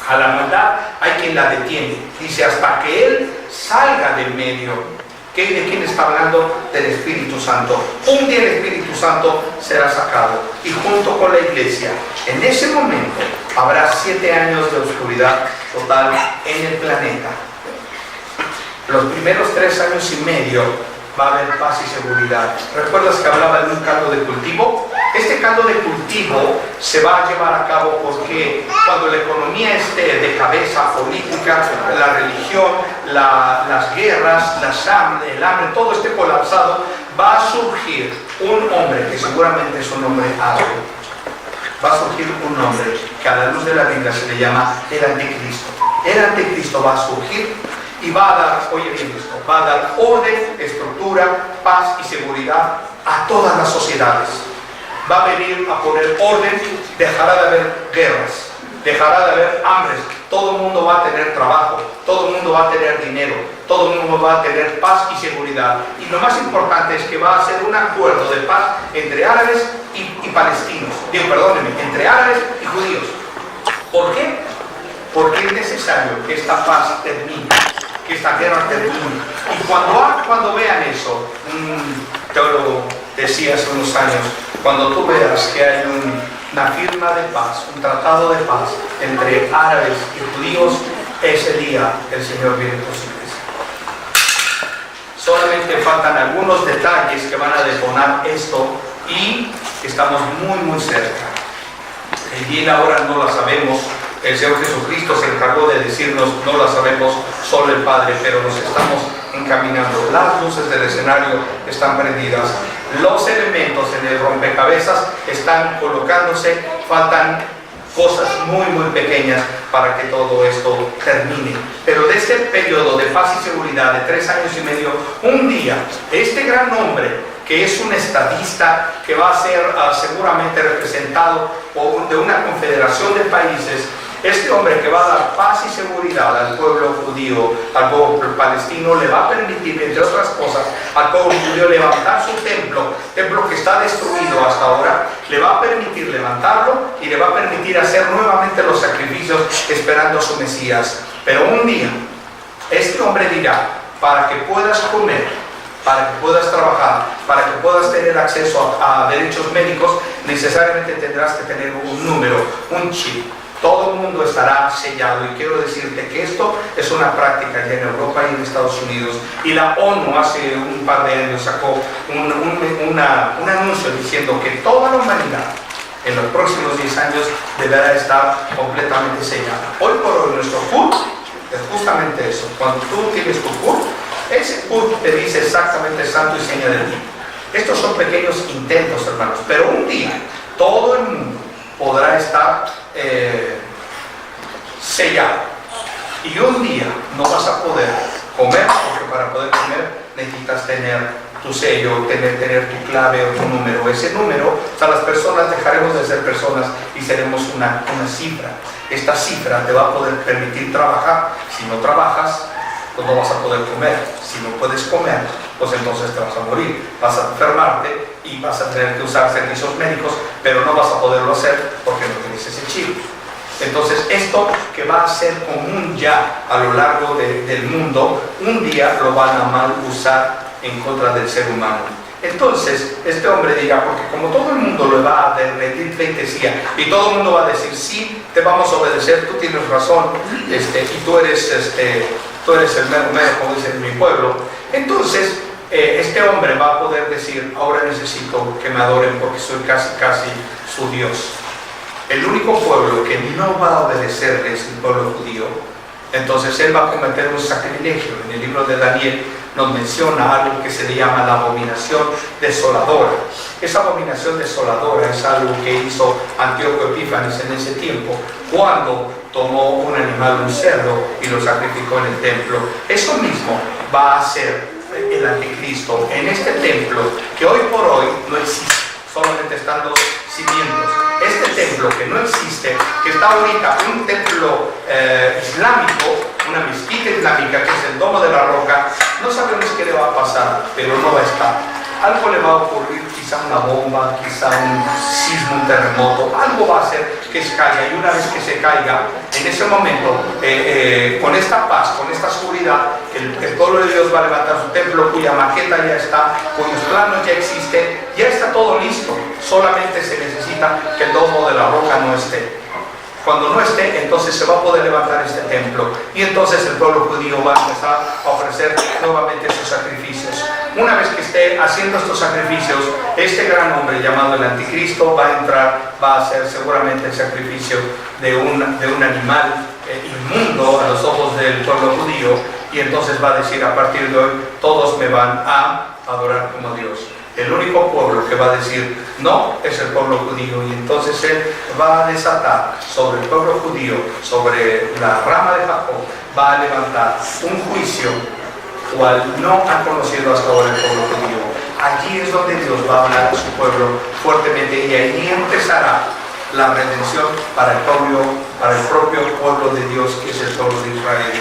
A la maldad hay quien la detiene. Dice, hasta que Él salga del medio. ¿De quién está hablando? Del Espíritu Santo. Un día el Espíritu Santo será sacado y junto con la iglesia, en ese momento habrá 7 años de oscuridad total en el planeta. Los primeros 3 años y medio va a haber paz y seguridad. ¿Recuerdas que hablaba de un caldo de cultivo? Este caldo de cultivo se va a llevar a cabo porque cuando la economía esté de cabeza, política, la religión, las guerras, el hambre, todo esté colapsado, va a surgir un hombre que seguramente es un hombre árabe. Va a surgir un hombre que a la luz de la Biblia se le llama el anticristo. El anticristo va a surgir y va a dar, oye bien esto, va a dar orden, estructura, paz y seguridad a todas las sociedades. Va a venir a poner orden, dejará de haber guerras, dejará de haber hambres, todo el mundo va a tener trabajo, todo el mundo va a tener dinero, todo el mundo va a tener paz y seguridad. Y lo más importante es que va a ser un acuerdo de paz entre árabes y palestinos, perdónenme, entre árabes y judíos. ¿Por qué? Porque es necesario que esta paz termine, que esta guerra termine. Y cuando vean eso, un teólogo decía hace unos años, cuando tú veas que hay una firma de paz, un tratado de paz entre árabes y judíos, ese día el Señor viene por su iglesia. Solamente faltan algunos detalles que van a detonar esto y estamos muy cerca. El día y la hora no la sabemos. El Señor Jesucristo se encargó de decirnos, no la sabemos, solo el Padre, pero nos estamos encaminando. Las luces del escenario están prendidas, los elementos en el rompecabezas están colocándose, faltan cosas muy pequeñas para que todo esto termine. Pero de este periodo de paz y seguridad de 3 años y medio, un día, este gran hombre, que es un estadista, que va a ser seguramente representado de una confederación de países, este hombre que va a dar paz y seguridad al pueblo judío, al pueblo palestino, le va a permitir, entre otras cosas, al pueblo judío levantar su templo que está destruido hasta ahora, le va a permitir levantarlo y le va a permitir hacer nuevamente los sacrificios esperando a su Mesías. Pero un día, este hombre dirá, para que puedas comer, para que puedas trabajar, para que puedas tener acceso a derechos médicos, necesariamente tendrás que tener un número, un chip. Todo el mundo estará sellado, y quiero decirte que esto es una práctica ya en Europa y en Estados Unidos, y la ONU hace un par de años sacó un anuncio diciendo que toda la humanidad en los próximos 10 años deberá estar completamente sellada. Hoy por hoy nuestro CURP es justamente eso. Cuando tú tienes tu CURP, ese CURP te dice exactamente santo y seña del día. Estos son pequeños intentos, hermanos, pero un día todo el mundo podrá estar sellado, y un día no vas a poder comer, porque para poder comer necesitas tener tu sello, tener tu clave o tu número. Ese número, o sea, las personas dejaremos de ser personas y seremos una cifra. Esta cifra te va a poder permitir trabajar. Si no trabajas, pues no vas a poder comer. Si no puedes comer, pues entonces te vas a morir, vas a enfermarte y vas a tener que usar servicios médicos, pero no vas a poderlo hacer porque no tienes ese chip. Entonces, esto que va a ser común ya a lo largo del mundo, un día lo van a mal usar en contra del ser humano. Entonces, este hombre dirá, porque como todo el mundo le va a rendir pleitesía y todo el mundo va a decir, sí, te vamos a obedecer, tú tienes razón, y tú eres el mero mero, como dicen en mi pueblo. Entonces, este hombre va a poder decir, ahora necesito que me adoren porque soy casi su Dios. El único pueblo que no va a obedecerle es el pueblo judío. Entonces él va a cometer un sacrilegio. En el libro de Daniel nos menciona algo que se le llama la abominación desoladora. Esa abominación desoladora es algo que hizo Antíoco Epífanes en ese tiempo, cuando tomó un animal, un cerdo, y lo sacrificó en el templo. Eso mismo va a hacer el anticristo en este templo, que hoy por hoy no existe, solamente están los cimientos. Este templo que no existe, que está ahorita un templo islámico, una mezquita islámica, que es el Domo de la Roca, no sabemos qué le va a pasar, pero no va a estar. algo le va a ocurrir, quizá una bomba, quizá un sismo, un terremoto, algo va a hacer que se caiga, y una vez que se caiga, en ese momento, con esta paz, con esta seguridad, el pueblo de Dios va a levantar su templo, cuya maqueta ya está, cuyos planos ya existen, ya está todo listo, solamente se necesita que el domo de la roca no esté. Cuando no esté, entonces se va a poder levantar este templo, y entonces el pueblo judío va a empezar a ofrecer nuevamente sus sacrificios. Una vez que esté haciendo estos sacrificios, este gran hombre llamado el anticristo va a entrar, va a hacer seguramente el sacrificio de un animal inmundo a los ojos del pueblo judío, y entonces va a decir: a partir de hoy todos me van a adorar como Dios. El único pueblo que va a decir no es el pueblo judío, y entonces él va a desatar sobre el pueblo judío, sobre la rama de Jacob, va a levantar un juicio cual no ha conocido hasta ahora el pueblo judío. Allí es donde Dios va a hablar a su pueblo fuertemente, y allí empezará la redención para el propio pueblo de Dios, que es el pueblo de Israel.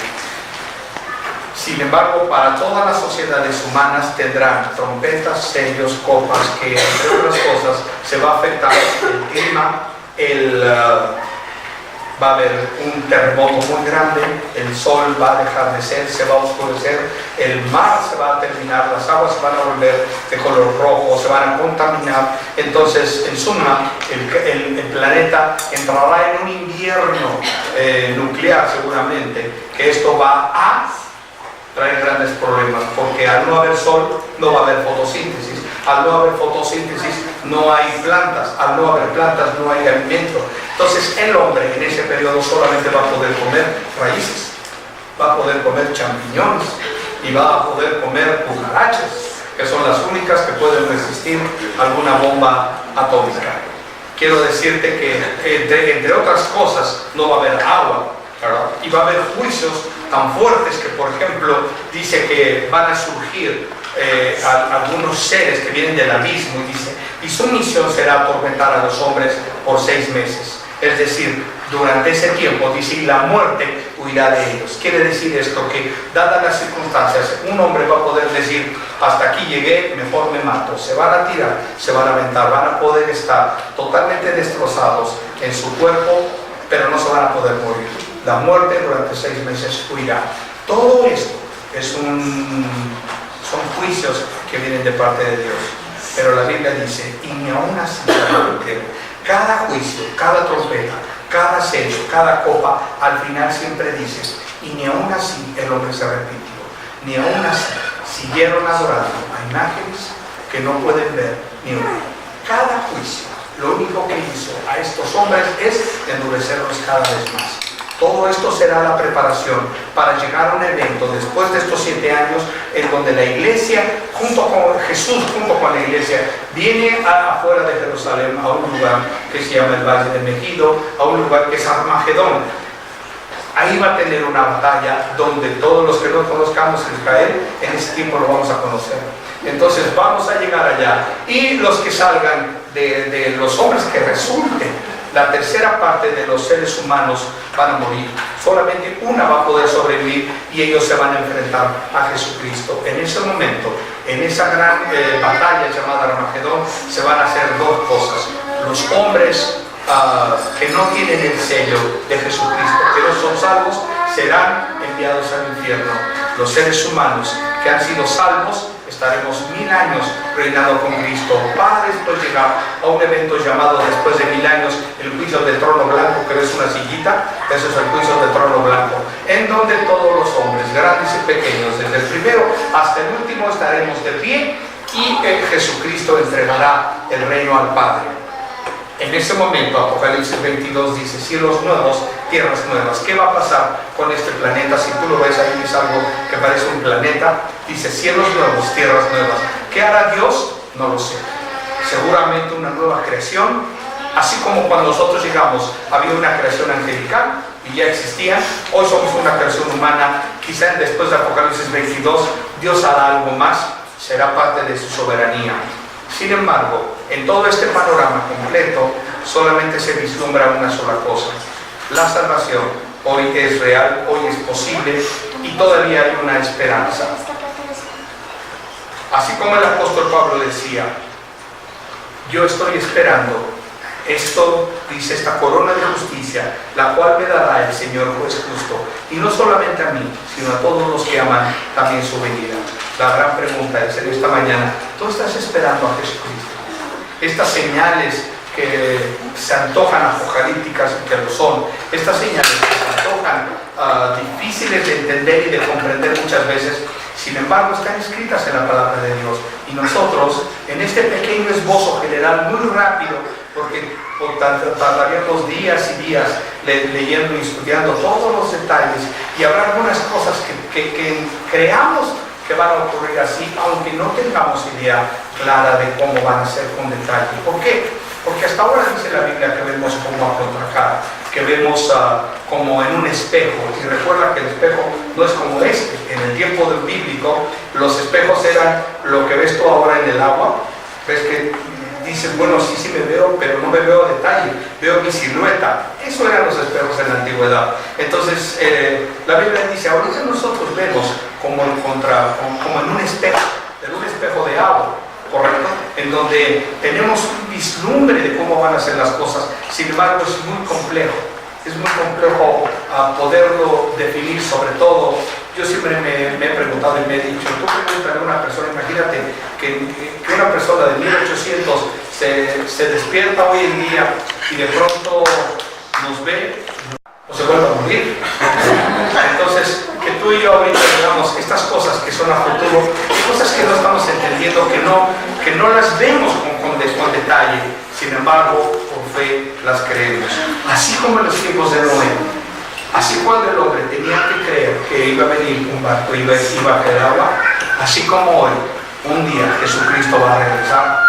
Sin embargo, para todas las sociedades humanas tendrán trompetas, sellos, copas, que entre otras cosas se va a afectar el clima, va a haber un terremoto muy grande, el sol va a dejar de ser, se va a oscurecer, el mar se va a terminar, las aguas se van a volver de color rojo, se van a contaminar. Entonces, en suma, el planeta entrará en un invierno nuclear seguramente, que esto va a traer grandes problemas, porque al no haber sol no va a haber fotosíntesis, al no haber fotosíntesis no hay plantas, al no haber plantas no hay alimento. Entonces el hombre en ese periodo solamente va a poder comer raíces, va a poder comer champiñones y va a poder comer cucarachas, que son las únicas que pueden resistir alguna bomba atómica. Quiero decirte que entre otras cosas no va a haber agua, ¿verdad? Y va a haber juicios tan fuertes que, por ejemplo, dice que van a surgir algunos seres que vienen del abismo, y dice, y su misión será atormentar a los hombres por 6 meses. Es decir, durante ese tiempo, dice, y la muerte huirá de ellos. Quiere decir esto, que dadas las circunstancias, un hombre va a poder decir: hasta aquí llegué, mejor me mato. Se van a tirar, se van a aventar, van a poder estar totalmente destrozados en su cuerpo, pero no se van a poder morir. La muerte durante 6 meses huirá. Todo esto son juicios que vienen de parte de Dios. Pero la Biblia dice: y ni aún así, cada juicio, cada trompeta, cada sello, cada copa, al final siempre dice: y ni aún así el hombre se arrepintió, ni aún así siguieron adorando a imágenes que no pueden ver ni oír. Cada juicio, lo único que hizo a estos hombres es endurecerlos cada vez más. Todo esto será la preparación para llegar a un evento después de estos 7 años, en donde la iglesia, junto con Jesús, junto con la iglesia, viene afuera de Jerusalén a un lugar que se llama el Valle de Megiddo, a un lugar que es Armagedón. Ahí va a tener una batalla donde todos los que no conozcamos Israel, en ese tiempo lo vamos a conocer. Entonces vamos a llegar allá, y los que salgan de los hombres que resulten, la tercera parte de los seres humanos van a morir. Solamente una va a poder sobrevivir, y ellos se van a enfrentar a Jesucristo. En ese momento, en esa gran batalla llamada Armagedón, se van a hacer 2 cosas. Los hombres que no tienen el sello de Jesucristo, que no son salvos, serán enviados al infierno. Los seres humanos que han sido salvos, estaremos 1000 años reinando con Cristo, para después llegar a un evento llamado, después de 1000 años, el juicio del trono blanco, que es una sillita. Eso es el juicio del trono blanco, en donde todos los hombres, grandes y pequeños, desde el primero hasta el último, estaremos de pie, y Jesucristo entregará el reino al Padre. En ese momento, Apocalipsis 22 dice: cielos nuevos, tierras nuevas. ¿Qué va a pasar con este planeta? Si tú lo ves ahí, es algo que parece un planeta. Dice: cielos nuevos, tierras nuevas. ¿Qué hará Dios? No lo sé. Seguramente una nueva creación. Así como cuando nosotros llegamos había una creación angelical y ya existían, hoy somos una creación humana. Quizá después de Apocalipsis 22 Dios hará algo más, será parte de su soberanía. Sin embargo, en todo este panorama completo solamente se vislumbra una sola cosa: la salvación. Hoy es real, hoy es posible, y todavía hay una esperanza. Así como el apóstol Pablo decía, yo estoy esperando esto, dice, esta corona de justicia, la cual me dará el Señor juez justo, y no solamente a mí, sino a todos los que aman también su venida. La gran pregunta es, en esta mañana, ¿tú estás esperando a Jesucristo? Estas señales que se antojan apocalípticas y que lo son, estas señales que se antojan difíciles de entender y de comprender muchas veces, sin embargo están escritas en la palabra de Dios, y nosotros en este pequeño esbozo general, muy rápido, porque tardaríamos días y días leyendo y estudiando todos los detalles, y habrá algunas cosas que creamos que van a ocurrir así, aunque no tengamos idea clara de cómo van a ser con detalle. ¿Por qué? Porque hasta ahora dice la Biblia que vemos como a contracara, que vemos como en un espejo, y recuerda que el espejo no es como este. En el tiempo del bíblico los espejos eran lo que ves tú ahora en el agua. Ves que dices, bueno, sí me veo, pero no me veo a detalle, veo mi silueta. Eso eran los espejos en la antigüedad. Entonces la Biblia dice, ahorita nosotros vemos como en un espejo de agua, ¿correcto? En donde tenemos un vislumbre de cómo van a ser las cosas. Sin embargo, es muy complejo poderlo definir. Sobre todo, yo siempre me he preguntado y me he dicho, tú pregúntale a una persona, imagínate que una persona de 1800 se despierta hoy en día y de pronto nos ve o se vuelve a morir. Entonces, que tú y yo ahorita digamos estas cosas que son a futuro, cosas que no estamos entendiendo, que no las vemos con detalle, sin embargo, por fe las creemos. Así como en los tiempos de Noé, así cuando el hombre tenía que creer que iba a venir un barco, iba a caer agua, así como hoy, un día Jesucristo va a regresar.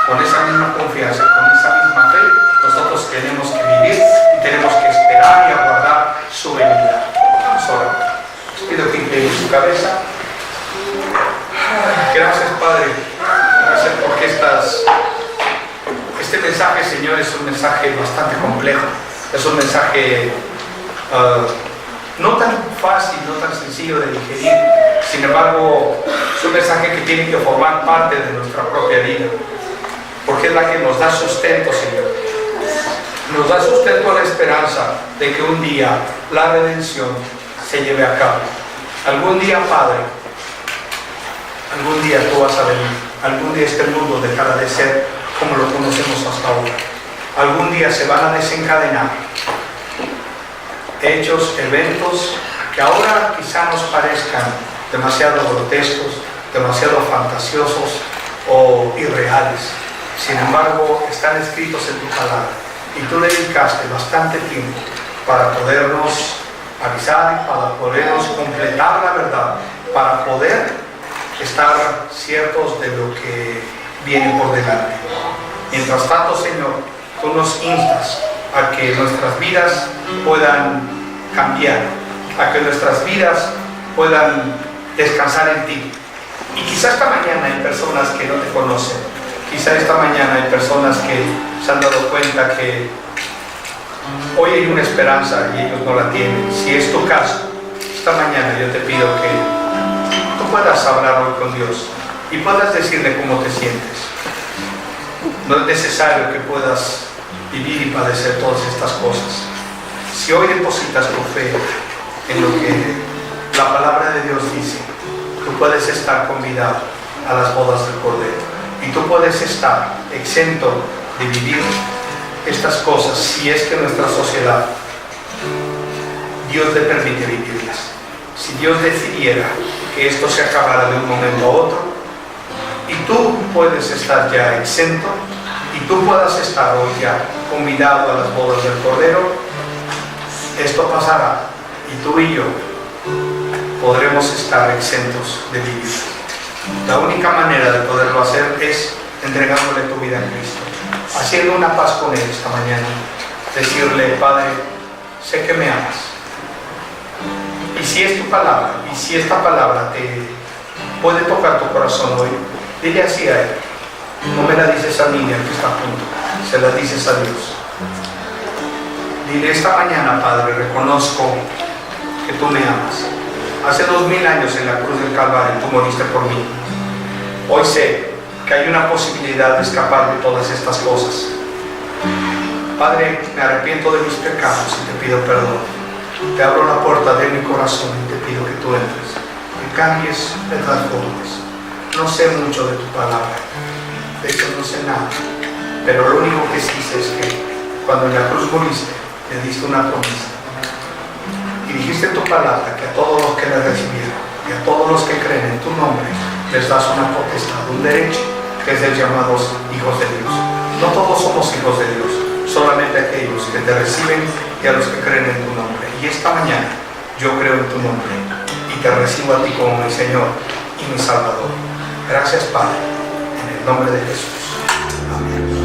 Con esa misma confianza, con esa misma fe, nosotros tenemos que vivir y tenemos que esperar y aguardar su venida. Vamos a orar. Les pido que inclinen su cabeza. Gracias, Padre. Gracias porque este mensaje, Señor, es un mensaje bastante complejo. Es un mensaje no tan fácil, no tan sencillo de digerir. Sin embargo, es un mensaje que tiene que formar parte de nuestra propia vida, porque es la que nos da sustento, Señor. Nos da sustento a la esperanza de que un día la redención se lleve a cabo. Algún día, Padre, algún día tú vas a venir. Algún día este mundo dejará de ser como lo conocemos hasta ahora. Algún día se van a desencadenar hechos, eventos que ahora quizá nos parezcan demasiado grotescos, demasiado fantasiosos o irreales. Sin embargo, están escritos en tu palabra y tú dedicaste bastante tiempo para podernos avisar y para podernos completar la verdad, para poder estar ciertos de lo que viene por delante. Mientras tanto, Señor, tú nos instas a que nuestras vidas puedan cambiar, a que nuestras vidas puedan descansar en ti. Y quizá esta mañana hay personas que no te conocen, quizá esta mañana hay personas que se han dado cuenta que hoy hay una esperanza y ellos no la tienen. Si es tu caso, esta mañana yo te pido que tú puedas hablar hoy con Dios y puedas decirle cómo te sientes. No es necesario que puedas vivir y padecer todas estas cosas. Si hoy depositas tu fe en lo que la palabra de Dios dice, tú puedes estar convidado a las bodas del Cordero y tú puedes estar exento de vivir estas cosas si es que nuestra sociedad Dios le permite vivirlas. Si Dios decidiera que esto se acabara de un momento a otro y tú puedes estar ya exento y tú puedas estar hoy ya convidado a las bodas del Cordero, esto pasará y tú y yo podremos estar exentos de vivir. La única manera de poderlo hacer es entregándole tu vida a Cristo, haciendo una paz con Él esta mañana, decirle: Padre, sé que me amas, y si es tu palabra, y si esta palabra te puede tocar tu corazón hoy, dile así a Él. No me la dices a mí ni al que está junto, se la dices a Dios. Dile: esta mañana, Padre, reconozco que tú me amas. Hace 2000 años en la cruz del Calvario tú moriste por mí. Hoy sé que hay una posibilidad de escapar de todas estas cosas. Padre, me arrepiento de mis pecados y te pido perdón. Te abro la puerta de mi corazón y te pido que tú entres, que cambies, me transformes. No sé mucho de tu palabra, de hecho no sé nada, pero lo único que sí sé es que cuando en la cruz moriste, le diste una promesa. Y dijiste en tu palabra que a todos los que le recibieron y a todos los que creen en tu nombre, les das una potestad, un derecho, que es el llamados hijos de Dios. No todos somos hijos de Dios, solamente aquellos que te reciben y a los que creen en tu nombre. Y esta mañana yo creo en tu nombre y te recibo a ti como mi Señor y mi Salvador. Gracias, Padre, en el nombre de Jesús. Amén.